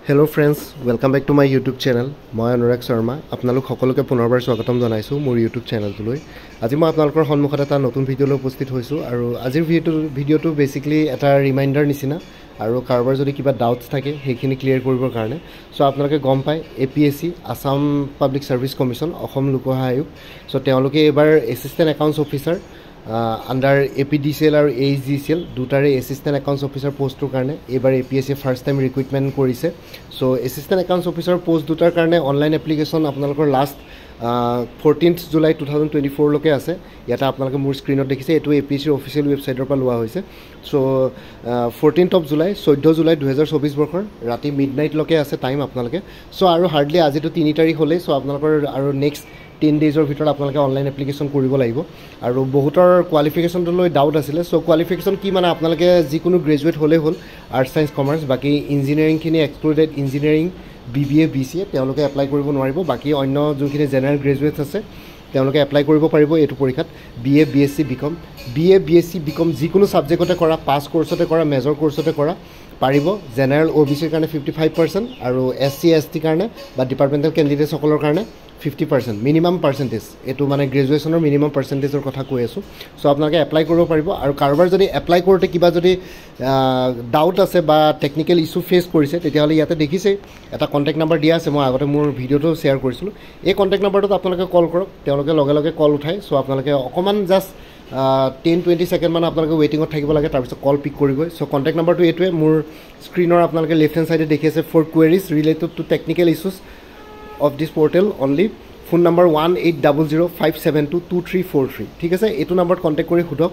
Hello friends, welcome back to my YouTube channel. মই অনুৰাগ শৰ্মা আপোনালোক সকলোকে পুনৰবাৰ স্বাগতম জনাইছো মোৰ YouTube চেনেলটোলৈ। আজি মই আপোনালোকৰ সন্মুখত এটা নতুন ভিডিঅ' লৈ উপস্থিত হৈছো আৰু আজিৰ ভিডিঅ'টো বেসিক্যালি এটা ৰিমাইন্ডাৰ নিচিনা আৰু কাৰোবাৰ যদি কিবা ডাউটছ থাকে সেইখিনি ক্লিয়াৰ কৰিবৰ কাৰণে সো আপোনালোকে গম পায় APSC Assam public service commission Assam লোকসেৱা আয়োগ সো তেওঁলোকে এবাৰ assistant accounts officer under APDCL और AHDCL দুটাৰে এসিস্ট্যান্ট একাউন্টস অফিসাৰ পোস্টৰ কাৰণে এবাৰ APSC ফাৰ্স্ট টাইম ৰিক্ৰুটমেন্ট কৰিছে so assistant accounts officer post দুটাৰ কাৰণে অনলাইন এপ্লিকেশন আপোনালোকৰ লাষ্ট 14th জুলাই 2024 লকে আছে ইয়াতে আপোনালোকে মোৰ স্ক্ৰিনত দেখিছে এটো APSC অফিচিয়েল ওয়েবসাইটৰ পৰা লোৱা হৈছে so 14th of July 14 July 2024 বৰ্ষৰ ৰাতি মিডনাইট লকে আছে টাইম আপোনালোকে সো আৰু হাৰ্ডলি আজিটো 3 তাৰিখ হলে সো আপোনালোকৰ আৰু নেক্সট 10 ডেজৰ ভিতৰত আপোনালোকে অনলাইন এপ্লিকেশন কৰিব লাগিব আৰু বহুতৰ কোৱালিফিকেশনটো লৈ ডাউট আছিল সো কোৱালিফিকেশন কি মানে আপোনালোকে যিকোনো গ্ৰেজুৱেট হলে হল আৰ্টস সায়েন্স কমাৰ্স বাকি ইঞ্জিনিয়াৰিং খিনি এক্সক্লুডেড ইঞ্জিনিয়াৰিং BBA BCA তেওঁলোকে এপ্লাই কৰিব নোৱাৰিব বাকি অন্য যোনখিনি জেনাৰেল গ্ৰেজুৱেটছ আছে তেওঁলোকে এপ্লাই কৰিব পাৰিব এটো পৰীক্ষাত BA BSc BCom BA BSc BCom যিকোনো সাবজেক্টতে কৰা পাস কোৰ্সতে কৰা মেজৰ কোৰ্সতে কৰা পাৰিব জেনাৰেল OBC ৰ কাৰণে 55% আৰু SC ST কাৰণে বা ডিপাৰ্টমেন্টাল ক্যান্ডিডেট সকলৰ কাৰণে 50% মিনিমাম পাৰ্সেন্টেজ এটো মানে গ্ৰেজুৱেচনৰ মিনিমাম পাৰ্সেন্টেজৰ কথা কৈ আছো সো আপোনালোকে এপ্লাই কৰিব পাৰিব আৰু কাৰোবাৰ যদি এপ্লাই কৰোতে কিবা যদি ডাউট আছে বা টেকনিক্যাল ইস্যু ফেস কৰিছে তেতিয়াহলে ইয়াতে দেখিছে এটা কন্টাক্ট নাম্বাৰ দিয়া আছে মই আগতে মোৰ ভিডিওটো শেয়াৰ কৰিছিলো এই কন্টাক্ট নাম্বাৰটোত আপোনালোকে কল কৰক তেওঁলোকে লগে লগে কল উঠায় সো আপোনালোকে অকমান জাস্ট 10-20 সেকেন্ড মান আপোনালোকে ওয়েটিংত থাকিব লাগে তাৰ পিছত কল পিক কৰিব সো কন্টাক্ট নাম্বাৰটো এটোৱে মোৰ স্ক্ৰিনৰ আপোনালোকে লেফট হ্যান্ড সাইডে দেখি আছে for queries related to technical issues of this portal only phone number 180057222343 ঠিক আছে এটো নাম্বাৰত কন্টাক্ট কৰি খুদক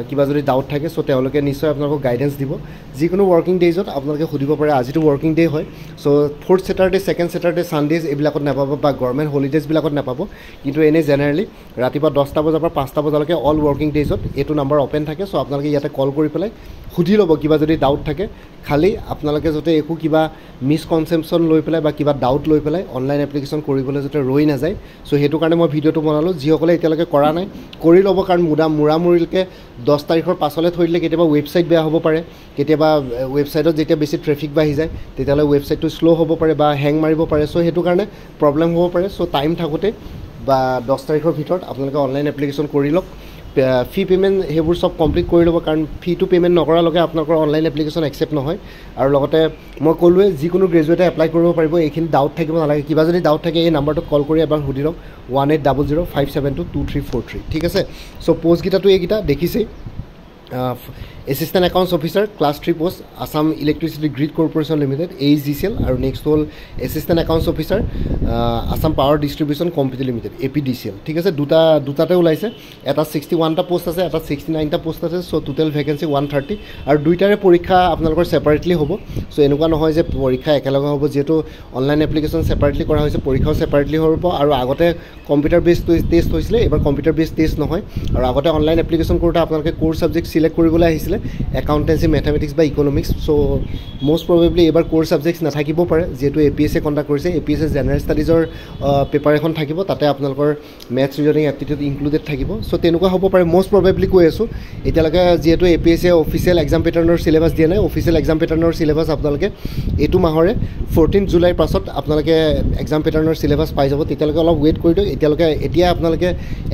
কিবা যদি ডাউট থাকে সো তেওঁলোকে নিশ্চয় আপোনাক গাইডেন্স দিব যিকোনো ওয়ার্কিং ডেজত আপোনালোকে খুদিব পাৰে আজিটো ওয়ার্কিং ডে হয় so fourth Saturday second Saturday Sundays এবিলাকত নাপাব বা গভর্নমেন্ট হলিডেজ বিলাকত নাপাব কিন্তু এনে জেনাৰেলি ৰাতিপুৱা 10টা বজাৰ পৰা 5টা বজালৈকে অল ওয়াৰ্কিং ডেজত এটো নাম্বাৰ ওপেন থাকে সো আপোনালোকে ইয়াতে কল কৰি পেলাই খুদি লব কিবা যদি ডাউট থাকে খালি আপোনালোকে যদি একো কিবা মিসকনসেপশন লৈ পেলাই বা কিবা ডাউট লৈ পেলাই অনলাইন এপ্লিকেশন কৰিবলৈ যদি ৰৈ না যায় সো হেতু কাৰণে মই ভিডিওটো বনালো যিসকলে এতিয়ালৈকে কৰা নাই কৰি লব কাৰণ মুৰামুৰিলকে 10 তাৰিখৰ পাছলে থৈ দিলে কেতিয়াবা ওয়েবসাইট বেয়া হ'ব পাৰে কেতিয়াবা ওয়েবসাইটত যেতিয়া বেছি ট্ৰাফিক বাঢ়ি যায় তেতিয়ালে ওয়েবসাইটটো স্লো হ'ব পাৰে বা হ্যাং মাৰিব পাৰে সো হেতু কাৰণে প্ৰবলেম হ'ব পাৰে সো টাইম থাকোতে বা 10 তাৰিখৰ ভিতৰত আপোনালোকে অনলাইন এপ্লিকেশন কৰি লওক ফি পেমেন্ট হেবুৰ সব কমপ্লিট কৰি লব কাৰণ ফি টু পেমেন্ট নকৰা লগে আপোনালোকৰ অনলাইন এপ্লিকেশন একসেপ্ট নহয় আৰু লগতে মই কলোৱে যিকোনো গ্ৰেজুৱেটে এপ্লাই কৰিব পাৰিব এইখিনি ডাউট থাকিব নালাগে কিবা যদি ডাউট থাকে এই নাম্বাৰটো কল কৰি এবাৰ সুধি লওক 180057222343 ঠিক আছে সো পোষ্ট গিটাটো এইগিটা দেখিছে Assistant Accounts Officer Class 3 post Assam Electricity Grid Corporation Limited AHDCL আৰু next হল Assistant Accounts Officer Assam Power Distribution Company Limited APDCL ঠিক আছে দুটাতে ওলাইছে এটা 61 টা পোষ্ট আছে এটা 69 টা পোষ্ট আছে সো টোটাল ভ্যাকেন্সি 130 আৰু দুইটাৰে পৰীক্ষা আপোনালোকৰ সেপাৰেটলি হ'ব সো এনেকুৱা নহয় যে পৰীক্ষা একেলগে হ'ব যেটো অনলাইন এপ্লিকেশন সেপাৰেটলি কৰা হৈছে পৰীক্ষাও সেপাৰেটলি হ'ব আৰু আগতে কম্পিউটাৰ বেসড টেষ্ট হৈছিল এবাৰ কম্পিউটাৰ বেসড টেষ্ট নহয় আৰু আগতে অনলাইন এপ্লিকেশন কৰোতে আপোনালোকে কোৰ সাবজেক্ট সিলেক্ট কৰিবলৈ আহিছিল একাউন্টেন্সি ম্যাথমেটিক্স বা ইকোনমিক্স সো মোস্ট প্ৰবাবলি এবাৰ কোৰ সাবজেক্টস নাথাকিব পাৰে যেটো APSC কন্ডাক্ট কৰিছে APSC জেনাৰেল ষ্টাডিজৰ পেপাৰ এখন থাকিব তাতে আপোনালোকৰ ম্যাথছ ৰিজনিং এপ্টিটিউড ইনক্লুডেড থাকিব সো তেনেকুৱা হ'ব পাৰে মোস্ট প্ৰবাবলি কৈ আছো এতিয়ালৈকে যেটো APSC অফিচিয়েল এক্সাম প্যাটাৰ্নৰ সিলেবাস দিয়া নাই অফিচিয়েল এক্সাম প্যাটাৰ্নৰ সিলেবাস আপোনালোকে এটো মাহৰে 14 জুলাইৰ পাছত আপোনালোকে এক্সাম প্যাটাৰ্নৰ সিলেবাস পাই যাব তেতিয়ালৈকে অলপ ওয়েট কৰি দিও এতিয়া আপোনালোকে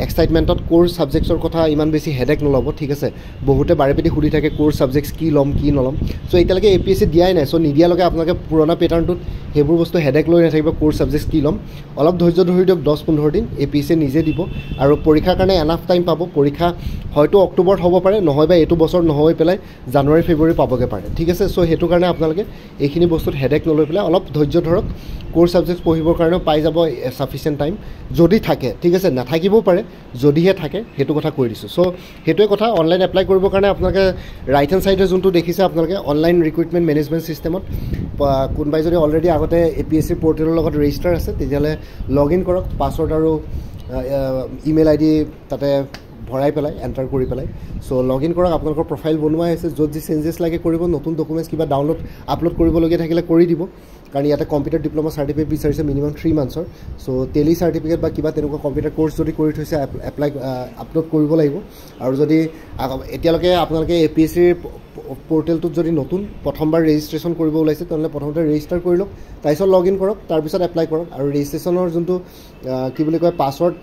এক্সাইটমেন্টত কোৰ সাবজেক্টছৰ কথা ইমান বেছি হেডেক নলব ঠিক আছে বহুতে বাৰেপেটি খুদি থাকে কোৰ সাবজেক্টস কি লম কি নলম সো এতিয়ালৈকে APSC দিয়াই নাই সো নিদিয়া লগে আপোনালোকে পুৰণা প্যাটাৰ্নটোত হেবুৰ বস্তু হেডেক লৈ নাথাকিব কোৰ সাবজেক্টস কি লম অলপ ধৈৰ্য ধৰি দিওক 10-15 দিন APSC নিজে দিব আৰু পৰীক্ষাৰ কাৰণে এনাফ টাইম পাব পৰীক্ষা হয়তো অক্টোবৰত হ'ব পাৰে নহয় বা এটো বছৰ নহয় পেলাই জানুৱাৰী ফেব্ৰুৱাৰী পাবগে পাৰে ঠিক আছে সো হেতু কাৰণে আপোনালোকে এইখিনি বস্তুত হেডেক নলৈ পেলাই অলপ ধৈৰ্য ধৰক কোৰ সাবজেক্টস পঢ়িবৰ কাৰণে পাই যাব সাফিচিয়েন্ট টাইম যদি থাকে ঠিক আছে নাথাকিবও পাৰে যদিহে থাকে হেতু কথা কৈ দিছো সো হেতুৱে কথা অনলাইন এপ্লাই কৰিবৰ কাৰণে আপোনালোকে ৰাইট হ্যান্ড সাইডে যোনটো দেখিছে আপোনালোকে অনলাইন ৰিক্ৰুটমেন্ট মেনেজমেন্ট সিস্টেমত কোনবাই যদি অলৰেডি আগতে APSC পোৰ্টেলৰ লগত ৰেজিষ্টাৰ আছে তেতিয়ালে লগইন কৰক পাসওয়াৰ্ড আৰু ইমেইল আইডি তাতে ভৰাই পেলাই এন্টাৰ কৰি পেলাই সো লগইন কৰক আপোনালোকৰ প্ৰফাইল বনোৱা আছে যত যি চেঞ্জেছ লাগে কৰিব নতুন ডকুমেন্টছ কিবা ডাউনলোড আপলোড কৰিব লগিয়া থাকিলে কৰি দিব কাৰণ ইয়াতে কম্পিউটাৰ ডিপ্ল'মা চাৰ্টিফিকেট বিচাৰিছে মিনিমাম 3 মান্থছৰ চ' টেলি চাৰ্টিফিকেট বা কিবা তেনেকুৱা কম্পিউটাৰ কোৰ্চ যদি কৰি থৈছে এপ্লাই আপলোড কৰিব লাগিব আৰু যদি এতিয়ালৈকে আপোনালোকে APSCৰ পৰ্টেলটোত যদি নতুন প্ৰথমবাৰ ৰেজিষ্ট্ৰেশ্যন কৰিব ওলাইছে তেনেহ'লে প্ৰথমতে ৰেজিষ্টাৰ কৰি লওক তাৰপিছত লগ ইন কৰক তাৰপিছত এপ্লাই কৰক আৰু ৰেজিষ্ট্ৰেশ্যনৰ যোনটো কি বুলি কয় পাছৱৰ্ড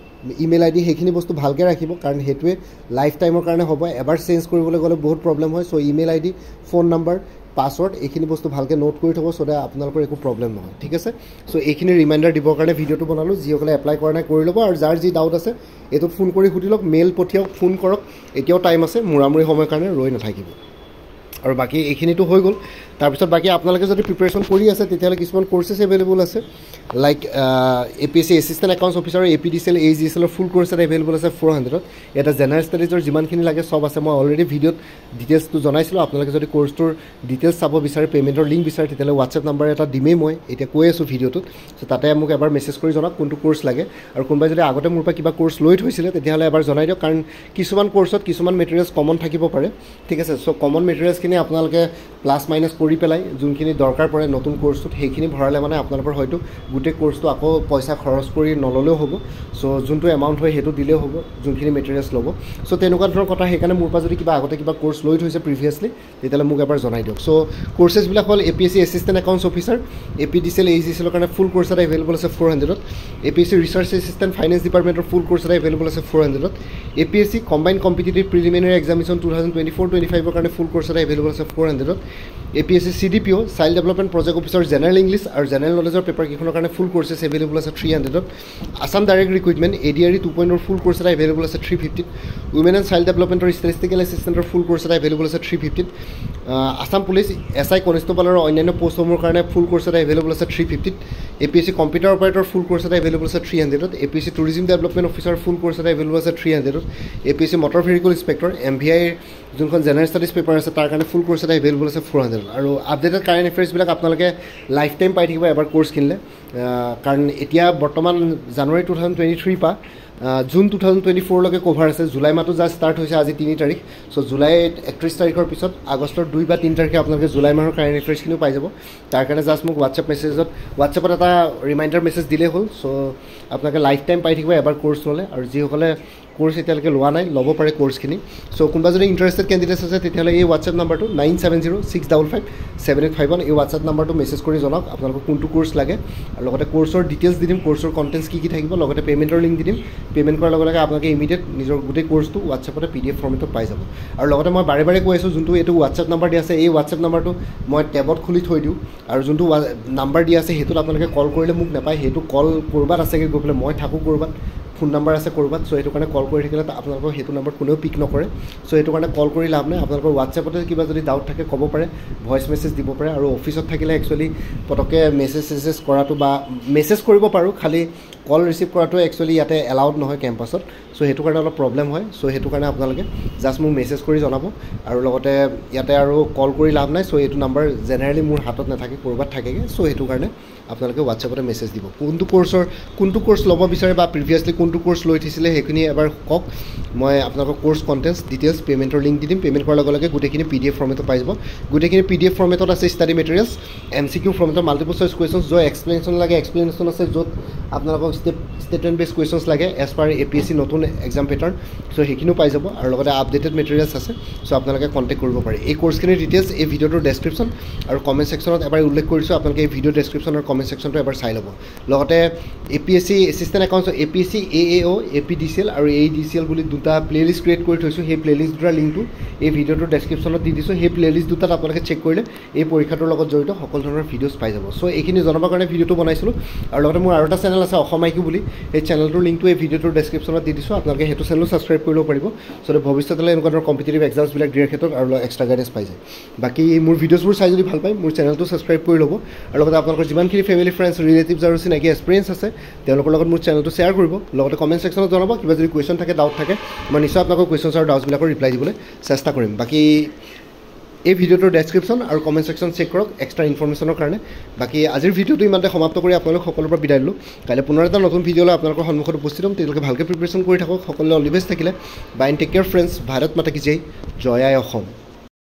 ইমেইল ID সেইখিনি বস্তু ভালকৈ ৰাখিব কাৰণ সেইটোৱে লাইফ টাইমৰ কাৰণে হ'ব এবাৰ চেঞ্জ কৰিবলৈ গ'লে বহুত প্ৰব্লেম হয় চ' email ID phone number password এইখিনি বস্তু ভালকৈ নোট কৰি থ'ব চ' আপোনালোকৰ একো প্ৰব্লেম নহয় ঠিক আছে চ' এইখিনি ৰিমাইণ্ডাৰ দিবৰ কাৰণে ভিডিঅ'টো বনালোঁ যিসকলে এপ্লাই কৰা নাই কৰি ল'ব আৰু যাৰ যি ডাউট আছে এইটোত ফোন কৰি সুধি লওক মেইল পঠিয়াওক ফোন কৰক এতিয়াও টাইম আছে মূৰামূৰি সময়ৰ কাৰণে ৰৈ নাথাকিব আৰু বাকী এইখিনিতো হৈ গ'ল তাৰপিছত বাকী আপোনালোকে যদি প্ৰিপেৰেশ্যন কৰি আছে তেতিয়াহ'লে কিছুমান কোৰ্চেছ এভেইলেবল আছে like APSC assistant accounts officer APDCL AGCL ফুল কোৰ্চ এটা এভেইলেবল আছে 400 এটা জেনেৰেল ষ্টাডিজৰ যিমানখিনি লাগে চব আছে মই অলৰেডি ভিডিঅ'ত ডিটেইলছটো জনাইছিলোঁ আপোনালোকে যদি কোৰ্চটোৰ ডিটেইলছ চাব বিচাৰে পে'মেণ্টৰ লিংক বিচাৰে তেতিয়াহ'লে হোৱাটছএপ নাম্বাৰ এটা দিমেই মই এতিয়া কৈ আছোঁ ভিডিঅ'টোত চ' তাতে মোক এবাৰ মেছেজ কৰি জনাওক কোনটো কোৰ্চ লাগে আৰু কোনোবাই যদি আগতে মোৰ পৰা কিবা কোৰ্চ লৈ থৈছিলে তেতিয়াহ'লে এবাৰ জনাই দিয়ক কাৰণ কিছুমান কোৰ্চত কিছুমান মেটেৰিয়েলছ কমন থাকিব পাৰে ঠিক আছে চ' কমন মেটেৰিয়েলছখিনি আপোনালোকে প্লাছ মাইনাছ কৰি পেলাই যোনখিনি দৰকাৰ পৰে নতুন কোৰ্চটোত সেইখিনি ভৰালে মানে আপোনালোকৰ হয়তো গোটেই কোৰ্চটো আকৌ পইচা খৰচ কৰি নল'লেও হ'ব চ' যোনটো এমাউণ্ট হয় সেইটো দিলেও হ'ব যোনখিনি মেটেৰিয়েলছ ল'ব চ' তেনেকুৱা ধৰণৰ কথা সেইকাৰণে মোৰ পৰা যদি কিবা আগতে কিবা কোৰ্চ লৈ থৈছে প্ৰিভিয়াছলি তেতিয়াহ'লে মোক এবাৰ জনাই দিয়ক চ' কোৰ্চেছবিলাক হ'ল APSC assistant accounts officer APDCL AGCL কাৰণে ফুল কোৰ্চ এটা এভেইলেবল আছে 400 APSC ৰিচাৰ্চ এছিষ্টেণ্ট ফাইনেন্স ডিপাৰ্টমেণ্টৰ ফুল কোৰ্চ এটা এভেইলেবল আছে 400 APSC combined competitive preliminary examination 2024-25 কাৰণে ফুল কোৰ্চ এটা এভেইলেবল আছে 400 APSC CDPO child development project officer general English আৰু জেনেৰেল নলেজৰ পেপাৰ কেইখনৰ কাৰণে ফুল কোৰ্চেছ এভেইলেবল আছে 300 Assam direct recruitment ADRE 2.0 full course এটা এভেইলেবল আছে 350 উইমেন এণ্ড চাইল্ড ডেভেলপমেণ্টৰ ষ্টেটিষ্টিকেল এছিষ্টেণ্টৰ ফুল কোৰ্চ এটা এভেইলেবল আছে 350 আছাম পুলিচ SI কনষ্টেবল আৰু অন্যান্য পষ্টসমূহৰ কাৰণে ফুল কোৰ্চ এটা এভেইলেবল আছে 350 APSC কম্পিউটাৰ অপাৰেটৰ ফুল কোৰ্চ এটা এভেইলেবল আছে 300 APSC টুৰিজম ডেভেলপমেণ্ট অফিচাৰ ফুল কোৰ্চ এটা এভেইলেবল আছে 300 APSC motor vehicle inspector MVI যোনখন জেনেৰেল ষ্টাডিজ পেপাৰ আছে তাৰ কাৰণে ফুল কোৰ্চ এটা এভেইলেবল আছে 400 আৰু আপডেটেড কাৰেণ্ট এফেয়াৰ্ছবিলাক আপোনালোকে লাইফ টাইম পাই থাকিব এবাৰ কোৰ্চ কিনিলে কাৰণ এতিয়া বৰ্তমান জানুৱাৰী 2023 পৰা জুন 2024লৈকে কভাৰ আছে জুলাই মাহটো জাষ্ট ষ্টাৰ্ট হৈছে আজি 3 তাৰিখ চ' জুলাই 31 তাৰিখৰ পিছত আগষ্টৰ 2 বা 3 তাৰিখে আপোনালোকে জুলাই মাহৰ কাৰেণ্ট এফেয়াৰ্ছখিনিও পাই যাব তাৰ কাৰণে জাষ্ট মোক হোৱাটছএপত এটা ৰিমাইণ্ডাৰ মেছেজ দিলেই হ'ল চ' আপোনালোকে লাইফ টাইম পাই থাকিব এবাৰ কোৰ্চ ল'লে আৰু যিসকলে কোৰ্চ এতিয়ালৈকে লোৱা নাই ল'ব পাৰে কোৰ্চখিনি চ' কোনোবা যদি ইণ্টাৰেষ্টেড কেণ্ডিডেটছ আছে তেতিয়াহ'লে এই হোৱাটছএপ নাম্বাৰটো 9706557851 এই হোৱাটছএপ নাম্বাৰটো মেছেজ কৰি জনাওক আপোনালোকক কোনটো কোৰ্চ লাগে আৰু লগতে কোৰ্চৰ ডিটেইলছ দি দিম কোৰ্চৰ কণ্টেণ্টছ কি থাকিব লগতে পে'মেণ্টৰ লিংক দি দিম পে'মেণ্ট কৰাৰ লগে লগে আপোনালোকে ইমিডিয়েট নিজৰ গোটেই কোৰ্চটো হোৱাটছএপতে PDF ফৰ্মেটত পাই যাব আৰু লগতে মই বাৰে বাৰে কৈ আছোঁ যোনটো এইটো হোৱাটছএপ নাম্বাৰ দিয়া আছে এই হোৱাটছএপ নাম্বাৰটো মই টেবত খুলি থৈ দিওঁ আৰু যোনটো নাম্বাৰ দিয়া আছে সেইটোত আপোনালোকে কল কৰিলে মোক নাপায় সেইটো কল ক'ৰবাত আছেগৈ গৈ পেলাই মই থাকোঁ ক'ৰবাত ফোন নাম্বাৰ আছে ক'ৰবাত চ' সেইটো কাৰণে কল কৰি থাকিলে আপোনালোকৰ সেইটো নাম্বাৰ কোনেও পিক নকৰে চ' সেইটো কাৰণে কল কৰি লাভ নাই আপোনালোকৰ হোৱাটছএপতে কিবা যদি ডাউট থাকে ক'ব পাৰে ভইচ মেছেজ দিব পাৰে আৰু অফিচত থাকিলে একচুৱেলি পটককৈ মেছেজ কৰাটো বা মেছেজ কৰিব পাৰোঁ খালি কল ৰিচিভ কৰাটো একচুৱেলি ইয়াতে এলাউড নহয় কেম্পাছত চ' সেইটো কাৰণে অলপ প্ৰব্লেম হয় চ' সেইটো কাৰণে আপোনালোকে জাষ্ট মোক মেছেজ কৰি জনাব আৰু লগতে ইয়াতে আৰু কল কৰি লাভ নাই চ' এইটো নাম্বাৰ জেনেৰেলি মোৰ হাতত নাথাকে ক'ৰবাত থাকেগৈ চ' সেইটো কাৰণে আপোনালোকে হোৱাটছএপতে মেছেজ দিব কোনটো কোৰ্চ ল'ব বিচাৰে বা প্ৰিভিয়াছলি কোনটো কোৰ্চ লৈ থৈছিলে সেইখিনি এবাৰ কওক মই আপোনালোকৰ কোৰ্চ কণ্টেণ্টছ ডিটেইলছ পে'মেণ্টৰ লিংক দি দিম পে'মেণ্ট কৰাৰ লগে লগে গোটেইখিনি PDF ফৰ্মেটত পাই যাব গোটেইখিনি PDF ফৰ্মেটত আছে ষ্টাডি মেটেৰিয়েলছ MCQ ফৰ্মেটত মাল্টিপল চইচ কুৱেশ্যনছ য'ত এক্সপ্লেনেশ্যন লাগে এক্সপ্লেনেশ্যন আছে য'ত আপোনালোকক ষ্টেটমেণ্ট বেছ কুৱেশ্যনছ লাগে এজ পাৰ APSC নতুন এক্সাম পেটাৰ্ণ চ' সেইখিনিও পাই যাব আৰু লগতে আপডেটেড মেটেৰিয়েলছ আছে চ' আপোনালোকে কণ্টেক্ট কৰিব পাৰে এই কোৰ্চখিনিৰ ডিটেইলছ এই ভিডিঅ'টোৰ ডেছক্ৰিপশ্যন আৰু কমেণ্ট ছেকশ্যনত এবাৰ উল্লেখ কৰিছোঁ আপোনালোকে এই ভিডিঅ' ডেছক্ৰিপশ্যন আৰু কমেণ্ট ছেকশ্যনটো এবাৰ চাই ল'ব লগতে APSC assistant accounts APSC AAO APDCL আৰু AEDCL বুলি দুটা প্লেলিষ্ট ক্ৰিয়েট কৰি থৈছোঁ সেই প্লেলিষ্ট দুটাৰ লিংকটো এই ভিডিঅ'টোৰ ডেছক্ৰিপশ্যনত দি দিছোঁ সেই প্লেলিষ্ট দুটাত আপোনালোকে চেক কৰিলে এই পৰীক্ষাটোৰ লগত জড়িত সকলো ধৰণৰ ভিডিঅ'ছ পাই যাব চ' এইখিনি জনাবৰ কাৰণে ভিডিঅ'টো বনাইছিলোঁ আৰু লগতে মোৰ আৰু এটা চেনেল আছে অসম IQ বুলি এই চেনেলটোৰ লিংকটো এই ভিডিঅ'টোৰ ডেছক্ৰিপশ্যনত দি দিছোঁ আপোনালোকে সেইটো চেনেলো ছাবস্ক্ৰাইব কৰিব পাৰিব চ' ভৱিষ্যতলৈ এনেকুৱা ধৰণৰ কম্পিটিটিভ এক্সামছবিলাক দিয়াৰ ক্ষেত্ৰত আৰু এক্সট্ৰা গাইডেঞ্চ পাই যায় বাকী মোৰ ভিডিঅ'ছবোৰ চাই যদি ভাল পায় মোৰ চেনেলটো ছাবস্ক্ৰাইব কৰি ল'ব আৰু লগতে আপোনালোকৰ যিমানখিনি ফেমিলি ফ্ৰেণ্ডছ ৰিলেটিভছ আৰু চিনাকি এক্সপিৰিয়েঞ্চ আছে তেওঁলোকৰ লগত মোৰ চেনেলটো শ্বেয়াৰ কৰিব লগতে কমেণ্ট ছেকশ্যনত জনাব কিবা যদি কুৱেশ্যন থাকে ডাউট থাকে মই নিশ্চয় আপোনালোকৰ কুৱেশ্যনছ আৰু ডাউটছবিলাকৰ ৰিপ্লাই দিবলৈ চেষ্টা কৰিম বাকী এই ভিডিঅ'টোৰ ডেছক্ৰিপশ্যন আৰু কমেণ্ট ছেকশ্যন চেক কৰক এক্সট্ৰা ইনফৰ্মেশ্যনৰ কাৰণে বাকী আজিৰ ভিডিঅ'টো ইমানতে সমাপ্ত কৰি আপোনালোক সকলোৰে পৰা বিদায় দিলোঁ কাইলৈ পুনৰ এটা নতুন ভিডিঅ'লৈ আপোনালোকৰ সন্মুখত উপস্থিত হ'ম তেওঁলোকে ভালকৈ প্ৰিপেৰেশ্যন কৰি থাকক সকলোৱে অল দি বেষ্ট থাকিলে bye and take care friends Bharat Mata কি জয় আই অসম